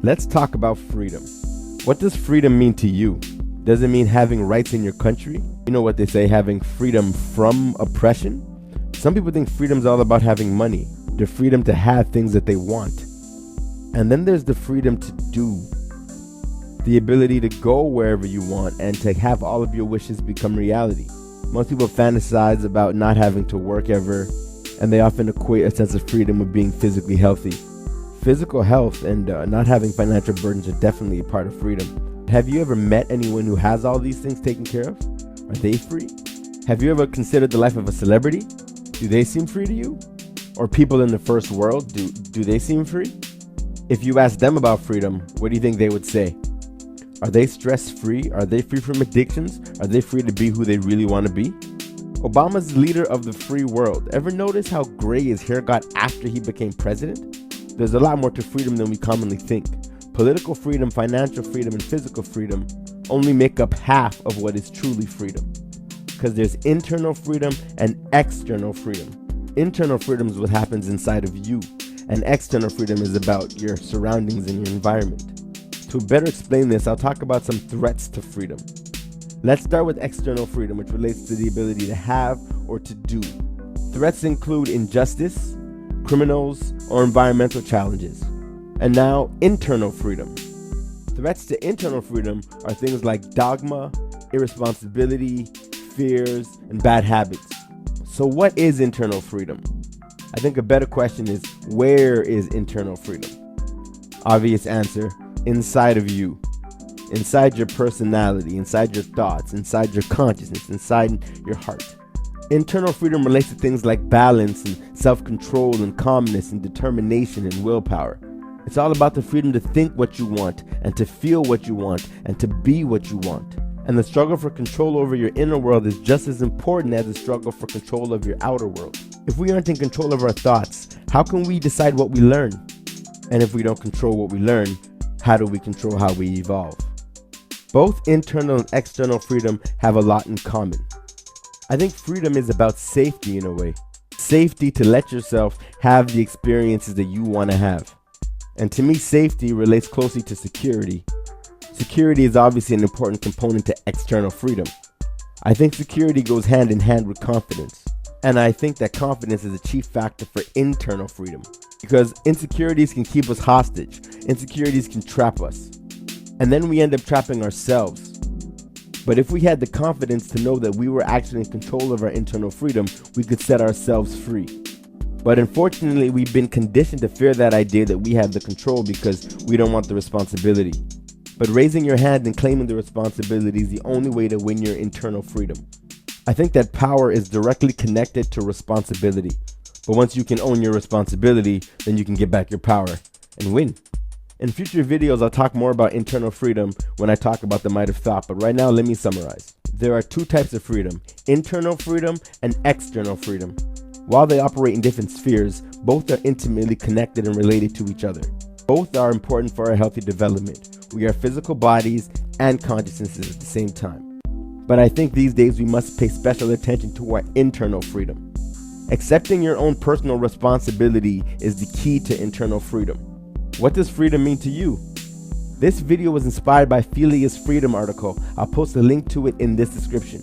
Let's talk about freedom. What does freedom mean to you? Does it mean having rights in your country? You know what they say, having freedom from oppression? Some people think freedom's all about having money, the freedom to have things that they want. And then there's the freedom to do, the ability to go wherever you want and to have all of your wishes become reality. Most people fantasize about not having to work ever, and they often equate a sense of freedom with being physically healthy. Physical health and not having financial burdens are definitely a part of freedom. Have you ever met anyone who has all these things taken care of? Are they free? Have you ever considered the life of a celebrity? Do they seem free to you? Or people in the first world, do they seem free? If you ask them about freedom, what do you think they would say? Are they stress-free? Are they free from addictions? Are they free to be who they really want to be? Obama's leader of the free world. Ever notice how gray his hair got after he became president? There's a lot more to freedom than we commonly think. Political freedom, financial freedom, and physical freedom only make up half of what is truly freedom. Because there's internal freedom and external freedom. Internal freedom is what happens inside of you, and external freedom is about your surroundings and your environment. To better explain this, I'll talk about some threats to freedom. Let's start with external freedom, which relates to the ability to have or to do. Threats include injustice, criminals, or environmental challenges. And now, internal freedom. Threats to internal freedom are things like dogma, irresponsibility, fears, and bad habits. So what is internal freedom? I think a better question is, where is internal freedom? Obvious answer, inside of you. Inside your personality, inside your thoughts, inside your consciousness, inside your heart. Internal freedom relates to things like balance and self-control and calmness and determination and willpower. It's all about the freedom to think what you want and to feel what you want and to be what you want. And the struggle for control over your inner world is just as important as the struggle for control of your outer world. If we aren't in control of our thoughts, how can we decide what we learn? And if we don't control what we learn, how do we control how we evolve? Both internal and external freedom have a lot in common. I think freedom is about safety in a way. Safety to let yourself have the experiences that you want to have. And to me, safety relates closely to security. Security is obviously an important component to external freedom. I think security goes hand in hand with confidence. And I think that confidence is a chief factor for internal freedom. Because insecurities can keep us hostage. Insecurities can trap us. And then we end up trapping ourselves. But if we had the confidence to know that we were actually in control of our internal freedom, we could set ourselves free. But unfortunately, we've been conditioned to fear that idea that we have the control because we don't want the responsibility. But raising your hand and claiming the responsibility is the only way to win your internal freedom. I think that power is directly connected to responsibility. But once you can own your responsibility, then you can get back your power and win. In future videos, I'll talk more about internal freedom when I talk about the might of thought, but right now let me summarize. There are two types of freedom, internal freedom and external freedom. While they operate in different spheres, both are intimately connected and related to each other. Both are important for our healthy development. We are physical bodies and consciousnesses at the same time. But I think these days we must pay special attention to our internal freedom. Accepting your own personal responsibility is the key to internal freedom. What does freedom mean to you? This video was inspired by Felia's Freedom article. I'll post a link to it in this description.